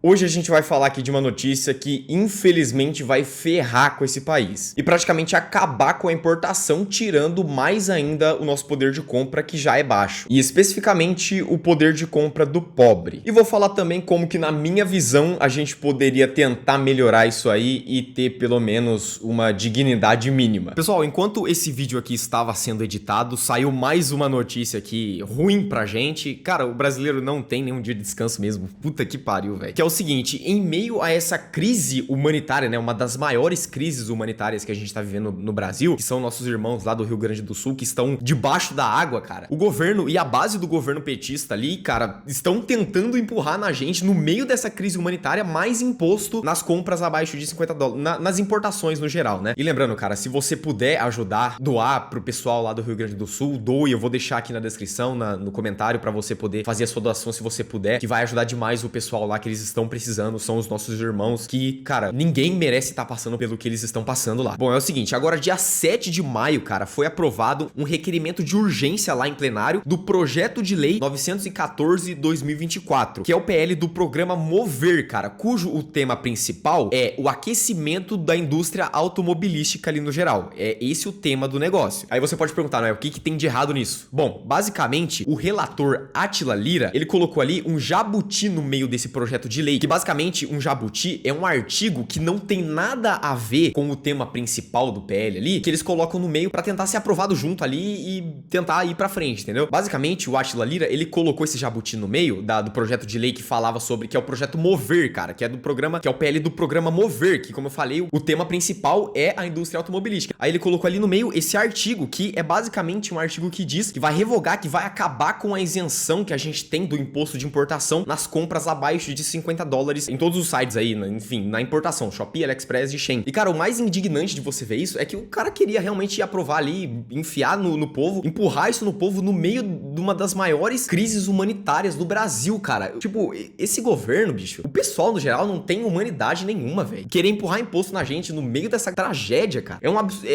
Hoje a gente vai falar aqui de uma notícia que infelizmente vai ferrar com esse país e praticamente acabar com a importação, tirando mais ainda o nosso poder de compra, que já é baixo, e especificamente o poder de compra do pobre. E vou falar também como que, na minha visão, a gente poderia tentar melhorar isso aí e ter pelo menos uma dignidade mínima. Pessoal, enquanto esse vídeo aqui estava sendo editado, saiu mais uma notícia aqui ruim pra gente. Cara, o brasileiro não tem nenhum dia de descanso mesmo. Puta que pariu, velho. Que é o seguinte, em meio a essa crise humanitária, né, uma das maiores crises humanitárias que a gente tá vivendo no Brasil, que são nossos irmãos lá do Rio Grande do Sul, que estão debaixo da água, cara. O governo e a base do governo petista ali, cara, estão tentando empurrar na gente, no meio dessa crise humanitária, mais imposto nas compras abaixo de 50 dólares, nas importações no geral, né? E lembrando, cara, se você puder ajudar, doar pro pessoal lá do Rio Grande do Sul, doe, eu vou deixar aqui na descrição, no comentário, pra você poder fazer a sua doação se você puder, que vai ajudar demais o pessoal lá, que eles estão precisando, são os nossos irmãos, que, cara, ninguém merece estar passando pelo que eles estão passando lá. Bom, é o seguinte, agora dia 7 de maio, cara, foi aprovado um requerimento de urgência lá em plenário do projeto de lei 914/2024, que é o PL do programa Mover, cara, cujo o tema principal é o aquecimento da indústria automobilística ali no geral. É esse o tema do negócio. Aí você pode perguntar, né, o que tem de errado nisso? Bom, basicamente, o relator Átila Lira, ele colocou ali um jabuti no meio desse projeto de lei, que basicamente um jabuti é um artigo que não tem nada a ver com o tema principal do PL ali, que eles colocam no meio pra tentar ser aprovado junto ali e tentar ir pra frente, entendeu? Basicamente, o Átila Lira, ele colocou esse jabuti no meio do projeto de lei que falava sobre, que é o projeto Mover, cara, que é do programa, que é o PL do programa Mover, que, como eu falei, o tema principal é a indústria automobilística. Aí ele colocou ali no meio esse artigo, que é basicamente um artigo que diz que vai revogar, que vai acabar com a isenção que a gente tem do imposto de importação nas compras abaixo de 50 dólares em todos os sites aí, enfim, na importação, Shopee, AliExpress e Shein. E, cara, o mais indignante de você ver isso é que o cara queria realmente aprovar ali, enfiar no povo, empurrar isso no povo no meio de uma das maiores crises humanitárias do Brasil, cara. Tipo, esse governo, bicho, o pessoal no geral não tem humanidade nenhuma, velho. Querer empurrar imposto na gente no meio dessa tragédia, cara,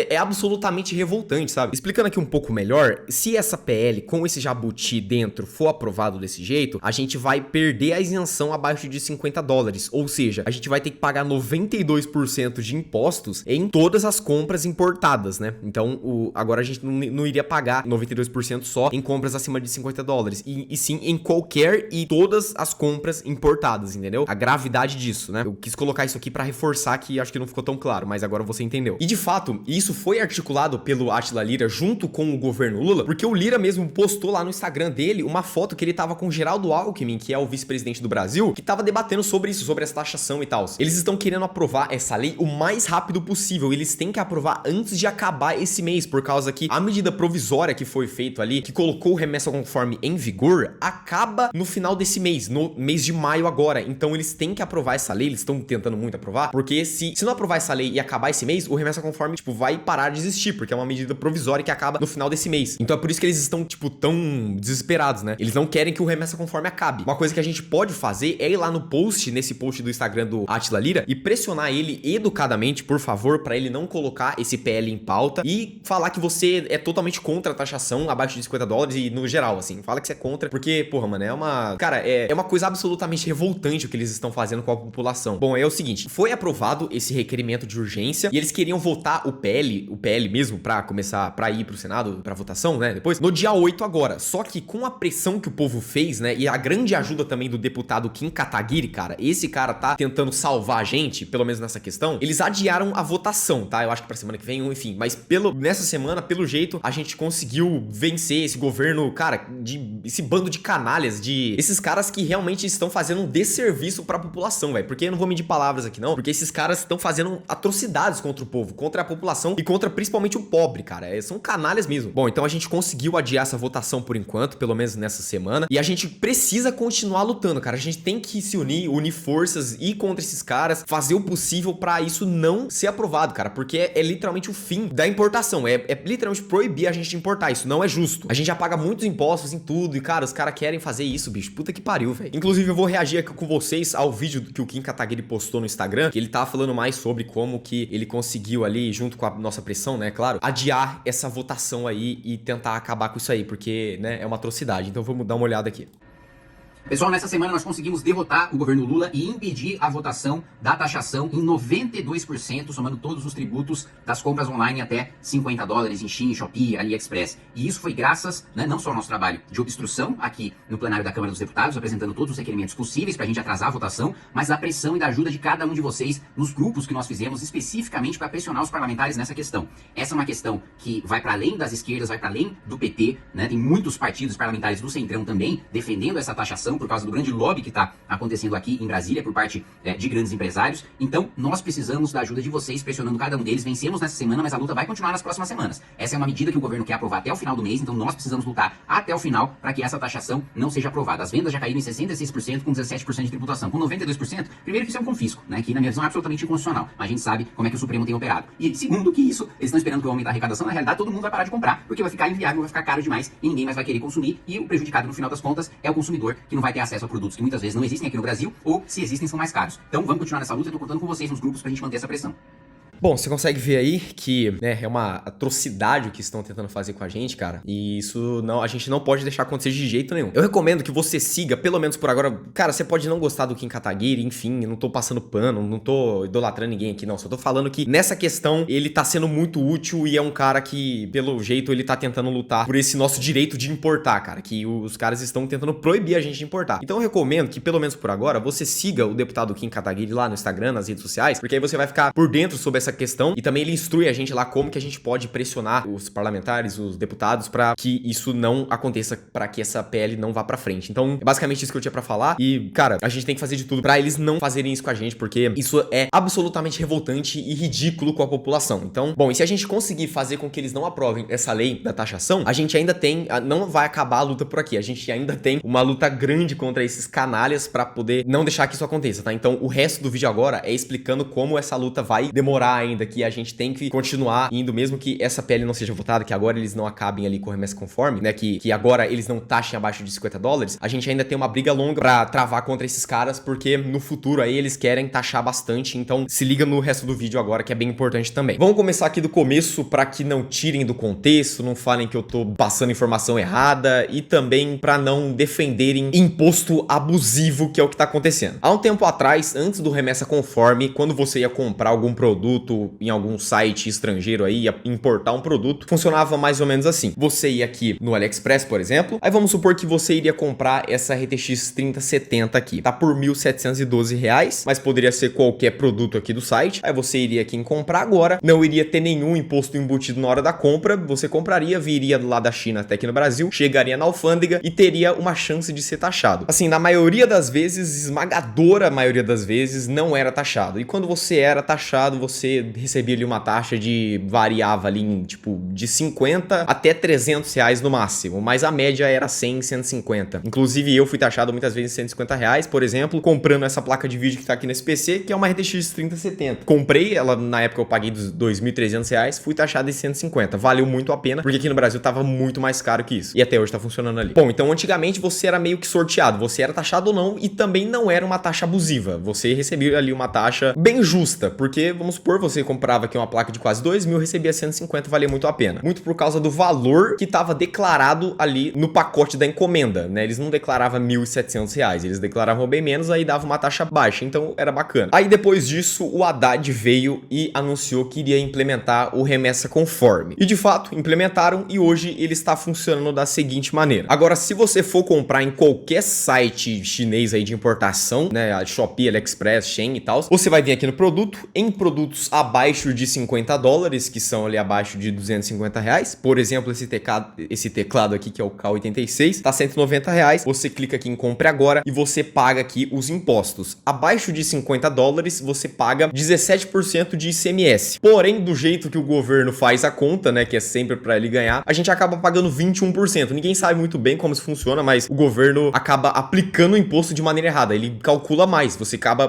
é absolutamente revoltante, sabe? Explicando aqui um pouco melhor, se essa PL com esse jabuti dentro for aprovado desse jeito, a gente vai perder a isenção abaixo de 50 dólares, ou seja, a gente vai ter que pagar 92% de impostos em todas as compras importadas, né? Então, agora a gente não iria pagar 92% só em compras acima de 50 dólares, e sim em qualquer e todas as compras importadas, entendeu? A gravidade disso, né? Eu quis colocar isso aqui pra reforçar, que acho que não ficou tão claro, mas agora você entendeu. E de fato, isso foi articulado pelo Átila Lira junto com o governo Lula, porque o Lira mesmo postou lá no Instagram dele uma foto que ele tava com o Geraldo Alckmin, que é o vice-presidente do Brasil, que tava debatendo sobre isso, sobre essa taxação e tal. Eles estão querendo aprovar essa lei o mais rápido possível. Eles têm que aprovar antes de acabar esse mês, por causa que a medida provisória que foi feita ali, que colocou o remessa conforme em vigor, acaba no final desse mês, no mês de maio agora. Então eles têm que aprovar essa lei, eles estão tentando muito aprovar, porque se não aprovar essa lei e acabar esse mês, o remessa conforme, tipo, vai parar de existir, porque é uma medida provisória que acaba no final desse mês. Então é por isso que eles estão, tipo, tão desesperados, né? Eles não querem que o remessa conforme acabe. Uma coisa que a gente pode fazer é ir lá no post, nesse post do Instagram do Átila Lira, e pressionar ele educadamente, por favor, pra ele não colocar esse PL em pauta e falar que você é totalmente contra a taxação abaixo de 50 dólares e no geral, assim. Fala que você é contra, porque, porra, mano, Cara, é uma coisa absolutamente revoltante o que eles estão fazendo com a população. Bom, é o seguinte, foi aprovado esse requerimento de urgência e eles queriam votar o PL mesmo pra começar, pra ir pro Senado, pra votação, né, depois, no dia 8 agora. Só que com a pressão que o povo fez, né, e a grande ajuda também do deputado Kim Kataguiri, cara, esse cara tá tentando salvar a gente, pelo menos nessa questão, eles adiaram a votação, tá? Eu acho que pra semana que vem, enfim, mas nessa semana, pelo jeito, a gente conseguiu vencer esse governo, cara, esse bando de canalhas, esses caras que realmente estão fazendo um desserviço pra população, velho, porque eu não vou medir palavras aqui não, porque esses caras estão fazendo atrocidades contra o povo, contra a população e contra principalmente o pobre, cara, são canalhas mesmo. Bom, então a gente conseguiu adiar essa votação por enquanto, pelo menos nessa semana, e a gente precisa continuar lutando, cara, a gente tem que se unir forças, ir contra esses caras, fazer o possível pra isso não ser aprovado, cara, porque é literalmente o fim da importação, é literalmente proibir a gente de importar, isso não é justo. A gente já paga muitos impostos em tudo e, cara, os caras querem fazer isso, bicho, puta que pariu, velho. Inclusive, eu vou reagir aqui com vocês ao vídeo que o Kim Kataguiri postou no Instagram, que ele tava falando mais sobre como que ele conseguiu ali, junto com a nossa pressão, né, claro, adiar essa votação aí e tentar acabar com isso aí, porque, né, é uma atrocidade. Então vamos dar uma olhada aqui. Pessoal, nessa semana nós conseguimos derrotar o governo Lula e impedir a votação da taxação em 92%, somando todos os tributos das compras online até $50 em Shein, Shopee, AliExpress. E isso foi graças, não só ao nosso trabalho de obstrução aqui no plenário da Câmara dos Deputados, apresentando todos os requerimentos possíveis para a gente atrasar a votação, mas a pressão e da ajuda de cada um de vocês nos grupos que nós fizemos especificamente para pressionar os parlamentares nessa questão. Essa é uma questão que vai para além das esquerdas, vai para além do PT, Tem muitos partidos parlamentares do Centrão também defendendo essa taxação por causa do grande lobby que está acontecendo aqui em Brasília por parte de grandes empresários. Então, nós precisamos da ajuda de vocês, pressionando cada um deles. Vencemos nessa semana, mas a luta vai continuar nas próximas semanas. Essa é uma medida que o governo quer aprovar até o final do mês, então nós precisamos lutar até o final para que essa taxação não seja aprovada. As vendas já caíram em 66%, com 17% de tributação. Com 92%, primeiro que isso é um confisco, que na minha visão é absolutamente inconstitucional, mas a gente sabe como é que o Supremo tem operado. E segundo que isso, eles estão esperando que eu aumente a arrecadação, na realidade todo mundo vai parar de comprar, porque vai ficar inviável, vai ficar caro demais e ninguém mais vai querer consumir, e o prejudicado no final das contas é o consumidor, que não vai ter acesso a produtos que muitas vezes não existem aqui no Brasil, ou se existem são mais caros. Então vamos continuar nessa luta, eu tô contando com vocês nos grupos pra gente manter essa pressão. Bom, você consegue ver aí que é uma atrocidade o que estão tentando fazer com a gente, cara. E isso a gente não pode deixar acontecer de jeito nenhum. Eu recomendo que você siga, pelo menos por agora. Cara, você pode não gostar do Kim Kataguiri, enfim, eu não tô passando pano, não tô idolatrando ninguém aqui, não. Só tô falando que nessa questão ele tá sendo muito útil e é um cara que, pelo jeito, ele tá tentando lutar por esse nosso direito de importar, cara. Que os caras estão tentando proibir a gente de importar. Então eu recomendo que, pelo menos por agora, você siga o deputado Kim Kataguiri lá no Instagram, nas redes sociais, porque aí você vai ficar por dentro sobre essa questão e também ele instrui a gente lá como que a gente pode pressionar os parlamentares, os deputados para que isso não aconteça, para que essa PL não vá para frente. Então, é basicamente isso que eu tinha para falar e, cara, a gente tem que fazer de tudo para eles não fazerem isso com a gente, porque isso é absolutamente revoltante e ridículo com a população. Então, bom, e se a gente conseguir fazer com que eles não aprovem essa lei da taxação, a gente ainda tem, não vai acabar a luta por aqui, a gente ainda tem uma luta grande contra esses canalhas para poder não deixar que isso aconteça, tá? Então, o resto do vídeo agora é explicando como essa luta vai demorar ainda, que a gente tem que continuar indo, mesmo que essa PL não seja votada, que agora eles não acabem ali com o remessa conforme, que agora eles não taxem abaixo de $50, a gente ainda tem uma briga longa pra travar contra esses caras, porque no futuro aí eles querem taxar bastante, então se liga no resto do vídeo agora, que é bem importante também. Vamos começar aqui do começo pra que não tirem do contexto, não falem que eu tô passando informação errada e também pra não defenderem imposto abusivo, que é o que tá acontecendo. Há um tempo atrás, antes do remessa conforme, quando você ia comprar algum produto em algum site estrangeiro aí, ia importar um produto, funcionava mais ou menos assim. Você ia aqui no AliExpress, por exemplo, aí vamos supor que você iria comprar essa RTX 3070 aqui, tá por R$1.712, mas poderia ser qualquer produto aqui do site, aí você iria aqui em comprar agora, não iria ter nenhum imposto embutido na hora da compra, você compraria, viria lá da China até aqui no Brasil, chegaria na alfândega e teria uma chance de ser taxado. Assim, na maioria das vezes, esmagadora maioria das vezes, não era taxado. E quando você era taxado, você recebia ali uma taxa variava ali em, tipo, de 50 até R$300 no máximo, mas a média era 100, 150. Inclusive eu fui taxado muitas vezes em R$150, por exemplo, comprando essa placa de vídeo que tá aqui nesse PC, que é uma RTX 3070. Comprei ela, na época eu paguei dos R$2.300, fui taxado em 150. Valeu muito a pena, porque aqui no Brasil tava muito mais caro que isso. E até hoje tá funcionando ali. Bom, então antigamente você era meio que sorteado, você era taxado ou não, e também não era uma taxa abusiva. Você recebia ali uma taxa bem justa, porque, vamos supor, você comprava aqui uma placa de quase 2.000, recebia 150, valia muito a pena. Muito por causa do valor que estava declarado ali no pacote da encomenda, Eles não declaravam R$1.700, eles declaravam bem menos, aí dava uma taxa baixa, então era bacana. Aí depois disso, o Haddad veio e anunciou que iria implementar o remessa conforme. E de fato, implementaram e hoje ele está funcionando da seguinte maneira. Agora, se você for comprar em qualquer site chinês aí de importação, Shopee, AliExpress, Shein e tal, você vai vir aqui no produto, em produtos abaixo de $50, que são ali abaixo de R$250. Por exemplo, esse teclado aqui, que é o K86, tá R$190. Você clica aqui em compre agora e você paga aqui os impostos. Abaixo de $50, você paga 17% de ICMS. Porém, do jeito que o governo faz a conta, que é sempre para ele ganhar, a gente acaba pagando 21%. Ninguém sabe muito bem como isso funciona, mas o governo acaba aplicando o imposto de maneira errada. Ele calcula mais.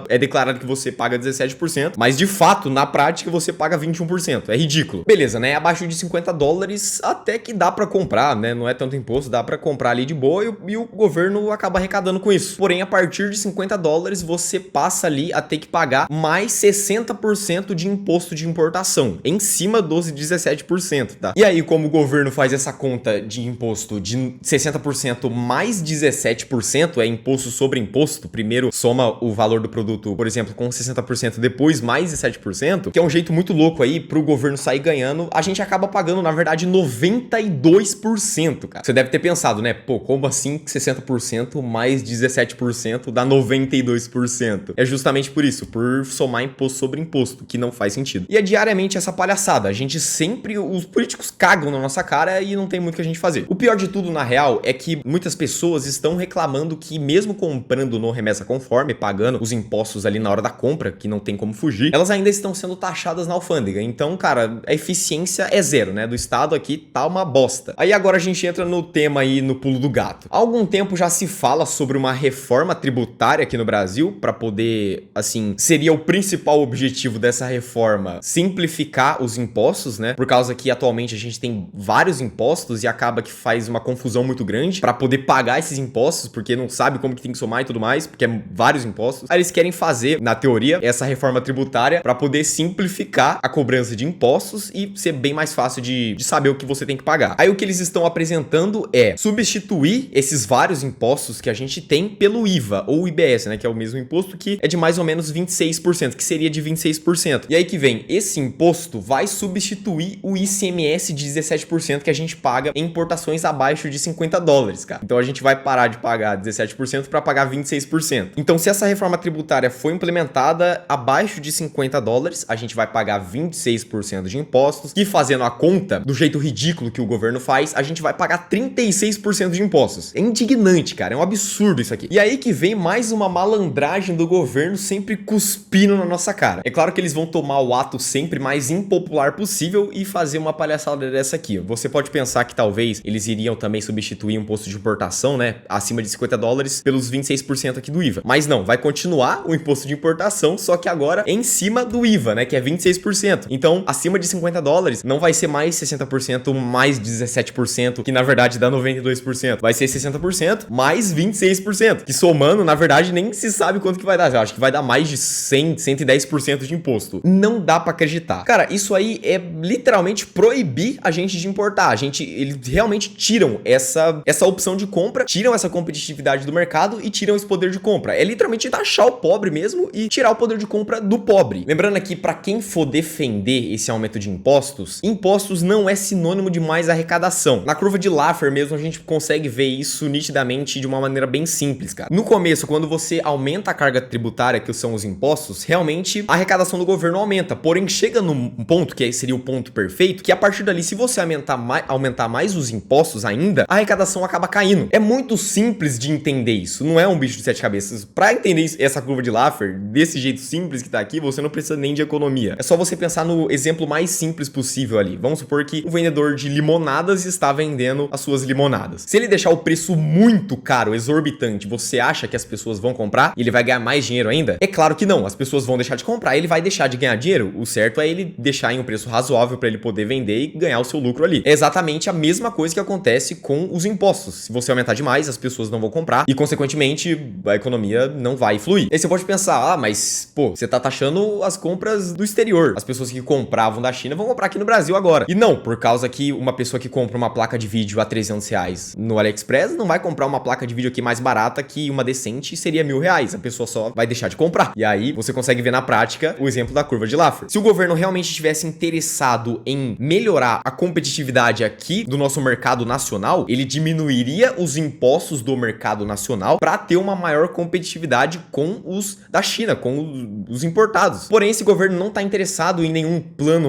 É declarado que você paga 17%, mas de fato, na prática você paga 21%. É ridículo. Beleza, né? Abaixo de 50 dólares até que dá pra comprar, né? Não é tanto imposto, dá pra comprar ali de boa e o governo acaba arrecadando com isso. Porém, a partir de 50 dólares você passa ali a ter que pagar mais 60% de imposto de importação, em cima dos 17%, tá? E aí, como o governo faz essa conta de imposto de 60% mais 17%, é imposto sobre imposto, primeiro soma o valor do produto, por exemplo, com 60%, depois mais 17%, que é um jeito muito louco aí pro governo sair ganhando, a gente acaba pagando, na verdade, 92%, cara. Você deve ter pensado, né? Pô, como assim 60% mais 17% dá 92%? É justamente por isso, por somar imposto sobre imposto, que não faz sentido. E é diariamente essa palhaçada. A gente sempre, os políticos cagam na nossa cara e não tem muito o que a gente fazer. O pior de tudo, na real, é que muitas pessoas estão reclamando que mesmo comprando no Remessa Conforme, pagando os impostos ali na hora da compra, que não tem como fugir, elas ainda estão sendo taxadas na alfândega. Então, cara, a eficiência é zero, né? Do Estado aqui tá uma bosta. Aí agora a gente entra no tema aí, no pulo do gato. Há algum tempo já se fala sobre uma reforma tributária aqui no Brasil, para poder, assim, seria o principal objetivo dessa reforma, simplificar os impostos, né? Por causa que atualmente a gente tem vários impostos e acaba que faz uma confusão muito grande para poder pagar esses impostos, porque não sabe como que tem que somar e tudo mais, porque é vários impostos. Aí eles querem fazer, na teoria, essa reforma tributária para poder simplificar a cobrança de impostos e ser bem mais fácil de saber o que você tem que pagar. Aí o que eles estão apresentando é substituir esses vários impostos que a gente tem pelo IVA ou IBS, né, que é o mesmo imposto, que é de mais ou menos 26%, que seria de 26%. E aí que vem, esse imposto vai substituir o ICMS de 17% que a gente paga em importações abaixo de 50 dólares, cara. Então a gente vai parar de pagar 17% para pagar 26%. Então se essa reforma tributária for implementada abaixo de 50 dólares, a gente vai pagar 26% de impostos e, fazendo a conta do jeito ridículo que o governo faz, a gente vai pagar 36% de impostos. É indignante, cara. É um absurdo isso aqui. E aí que vem mais uma malandragem do governo sempre cuspindo na nossa cara. É claro que eles vão tomar o ato sempre mais impopular possível e fazer uma palhaçada dessa aqui. Você pode pensar que talvez eles iriam também substituir um imposto de importação, né, acima de 50 dólares pelos 26% aqui do IVA. Mas não, vai continuar o imposto de importação, só que agora em cima do IVA, né, que é 26%. Então, acima de 50 dólares, não vai ser mais 60%, mais 17%, que na verdade dá 92%. Vai ser 60% mais 26%, que somando, na verdade, nem se sabe quanto que vai dar. Eu acho que vai dar mais de 100, 110% de imposto. Não dá pra acreditar. Cara, isso aí é literalmente proibir a gente de importar. Eles realmente tiram essa opção de compra, tiram essa competitividade do mercado e tiram esse poder de compra. É literalmente taxar o pobre mesmo e tirar o poder de compra do pobre. Lembrando aqui, pra quem for defender esse aumento de impostos, impostos não é sinônimo de mais arrecadação. Na curva de Laffer mesmo a gente consegue ver isso nitidamente de uma maneira bem simples, cara. No começo, quando você aumenta a carga tributária, que são os impostos, realmente a arrecadação do governo aumenta. Porém, chega num ponto, que seria o ponto perfeito, que a partir dali, se você aumentar mais os impostos ainda, a arrecadação acaba caindo. É muito simples de entender isso. Não é um bicho de sete cabeças. Pra entender essa curva de Laffer, desse jeito simples que tá aqui, você não precisa nem de economia. É só você pensar no exemplo mais simples possível ali. Vamos supor que o vendedor de limonadas está vendendo as suas limonadas. Se ele deixar o preço muito caro, exorbitante, você acha que as pessoas vão comprar e ele vai ganhar mais dinheiro ainda? É claro que não. As pessoas vão deixar de comprar, ele vai deixar de ganhar dinheiro. O certo é ele deixar em um preço razoável para ele poder vender e ganhar o seu lucro ali. É exatamente a mesma coisa que acontece com os impostos. Se você aumentar demais, as pessoas não vão comprar e, consequentemente, a economia não vai fluir. Aí você pode pensar, mas, pô, você tá taxando as compras do exterior. As pessoas que compravam da China vão comprar aqui no Brasil agora. E não, por causa que uma pessoa que compra uma placa de vídeo a 300 reais no AliExpress não vai comprar uma placa de vídeo aqui mais barata que uma decente seria R$1.000. A pessoa só vai deixar de comprar. E aí você consegue ver na prática o exemplo da curva de Laffer. Se o governo realmente estivesse interessado em melhorar a competitividade aqui do nosso mercado nacional, ele diminuiria os impostos do mercado nacional para ter uma maior competitividade com os da China, com os importados. Porém, esse governo não está interessado em nenhum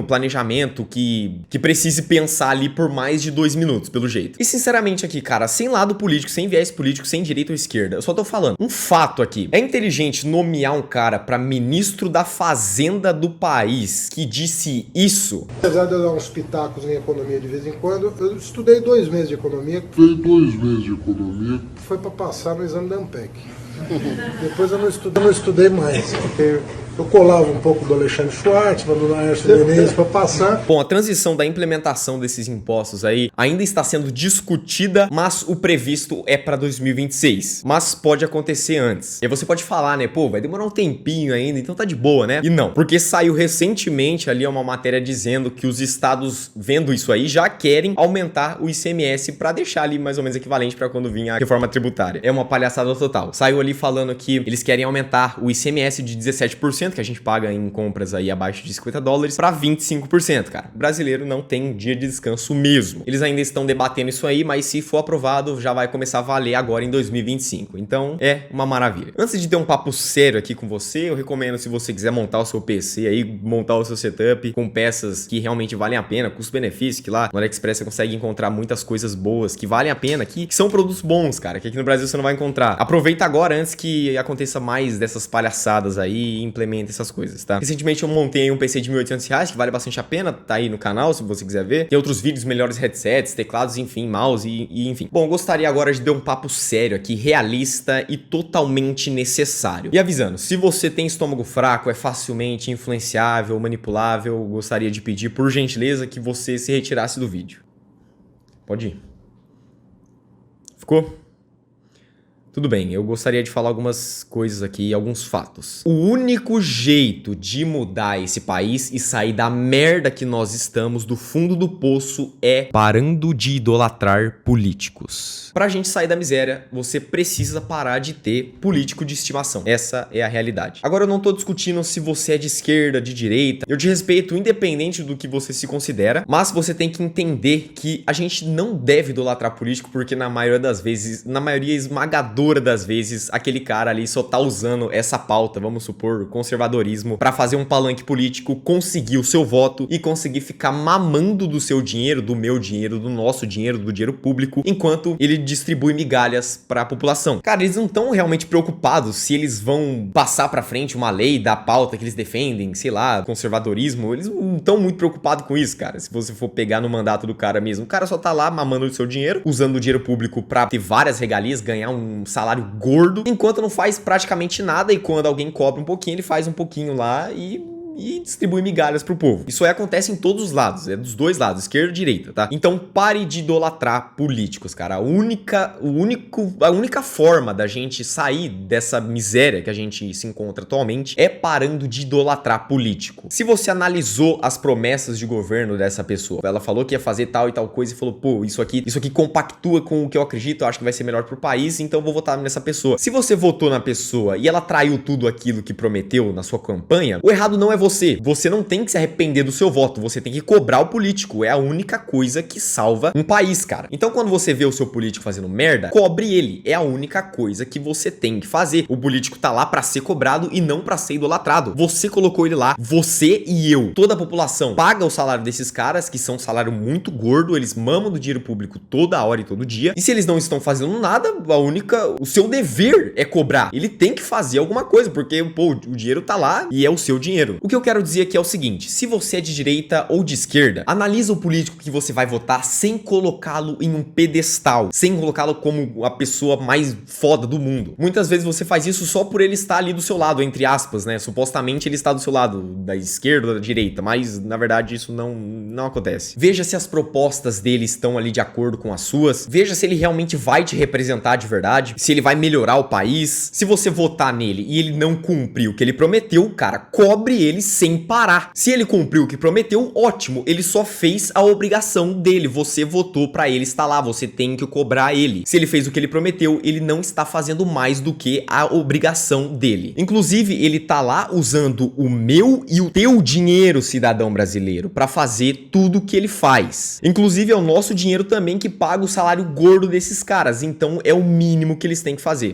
planejamento que precise pensar ali por mais de 2 minutos, pelo jeito. E sinceramente aqui, cara, sem lado político, sem viés político, sem direita ou esquerda, eu só tô falando um fato aqui. É inteligente nomear um cara para ministro da Fazenda do país que disse isso? Apesar de eu dar uns pitacos em economia de vez em quando, eu estudei 2 meses de economia. Foi para passar no exame da ANPEC. Depois eu não estudei mais, porque Eu colava um pouco do Alexandre Schwartzman, do Laércio Menezes para passar. Bom, a transição da implementação desses impostos aí ainda está sendo discutida, mas o previsto é para 2026. Mas pode acontecer antes. E aí você pode falar, né? Pô, vai demorar um tempinho ainda, então tá de boa, né? E não, porque saiu recentemente ali uma matéria dizendo que os estados, vendo isso aí, já querem aumentar o ICMS para deixar ali mais ou menos equivalente para quando vir a reforma tributária. É uma palhaçada total. Saiu ali falando que eles querem aumentar o ICMS de 17%, que a gente paga em compras aí abaixo de $50, para 25%, cara. O brasileiro não tem dia de descanso mesmo. Eles ainda estão debatendo isso aí, mas se for aprovado, já vai começar a valer agora em 2025. Então, é uma maravilha. Antes de ter um papo sério aqui com você, eu recomendo, se você quiser montar o seu PC aí, montar o seu setup com peças que realmente valem a pena, custo-benefício, que lá no AliExpress você consegue encontrar muitas coisas boas que valem a pena aqui, que são produtos bons, cara, que aqui no Brasil você não vai encontrar. Aproveita agora antes que aconteça mais dessas palhaçadas aí e implemente essas coisas, tá? Recentemente eu montei um PC de R$1.800, que vale bastante a pena, tá aí no canal se você quiser ver. Tem outros vídeos, melhores headsets, teclados, enfim, mouse e enfim. Bom, eu gostaria agora de dar um papo sério aqui, realista e totalmente necessário. E avisando, se você tem estômago fraco, é facilmente influenciável, manipulável, gostaria de pedir, por gentileza, que você se retirasse do vídeo. Pode ir. Ficou? Tudo bem, eu gostaria de falar algumas coisas aqui, alguns fatos. O único jeito de mudar esse país e sair da merda que nós estamos do fundo do poço é parando de idolatrar políticos. Pra gente sair da miséria, você precisa parar de ter político de estimação. Essa é a realidade. Agora eu não tô discutindo se você é de esquerda, de direita. Eu te respeito independente do que você se considera, mas você tem que entender que a gente não deve idolatrar político porque na maioria das vezes, na maioria esmagadora das vezes, aquele cara ali só tá usando essa pauta, vamos supor, conservadorismo, pra fazer um palanque político, conseguir o seu voto e conseguir ficar mamando do seu dinheiro, do meu dinheiro, do nosso dinheiro, do dinheiro público, enquanto ele distribui migalhas pra população. Cara, eles não estão realmente preocupados se eles vão passar pra frente uma lei da pauta que eles defendem, sei lá, conservadorismo, eles não estão muito preocupados com isso, cara. Se você for pegar no mandato do cara mesmo, o cara só tá lá mamando do seu dinheiro, usando o dinheiro público pra ter várias regalias, ganhar um salário gordo, enquanto não faz praticamente nada, e quando alguém cobra um pouquinho, ele faz um pouquinho lá e distribui migalhas pro povo. Isso aí acontece em todos os lados, é dos dois lados, esquerda e direita, tá? Então pare de idolatrar políticos, cara. A única forma da gente sair dessa miséria que a gente se encontra atualmente é parando de idolatrar político. Se você analisou as promessas de governo dessa pessoa, ela falou que ia fazer tal e tal coisa e falou, pô, isso aqui compactua com o que eu acredito, eu acho que vai ser melhor pro país, então eu vou votar nessa pessoa. Se você votou na pessoa e ela traiu tudo aquilo que prometeu na sua campanha, o errado não é você. Você não tem que se arrepender do seu voto, você tem que cobrar o político, é a única coisa que salva um país, cara. Então quando você vê o seu político fazendo merda, cobre ele, é a única coisa que você tem que fazer. O político tá lá pra ser cobrado e não pra ser idolatrado. Você colocou ele lá, você e eu, toda a população paga o salário desses caras, que são um salário muito gordo, eles mamam do dinheiro público toda hora e todo dia, e se eles não estão fazendo nada, o seu dever é cobrar. Ele tem que fazer alguma coisa, porque, pô, o dinheiro tá lá e é o seu dinheiro. O que eu quero dizer aqui é o seguinte, se você é de direita ou de esquerda, analisa o político que você vai votar sem colocá-lo em um pedestal, sem colocá-lo como a pessoa mais foda do mundo. Muitas vezes você faz isso só por ele estar ali do seu lado, entre aspas, né? Supostamente ele está do seu lado, da esquerda ou da direita, mas na verdade isso não acontece. Veja se as propostas dele estão ali de acordo com as suas, veja se ele realmente vai te representar de verdade, se ele vai melhorar o país. Se você votar nele e ele não cumprir o que ele prometeu, cara, cobre ele sem parar. Se ele cumpriu o que prometeu, ótimo, ele só fez a obrigação dele, você votou pra ele estar lá, você tem que cobrar ele. Se ele fez o que ele prometeu, ele não está fazendo mais do que a obrigação dele. Inclusive, ele tá lá usando o meu e o teu dinheiro, cidadão brasileiro, pra fazer tudo o que ele faz. Inclusive, é o nosso dinheiro também que paga o salário gordo desses caras, então é o mínimo que eles têm que fazer.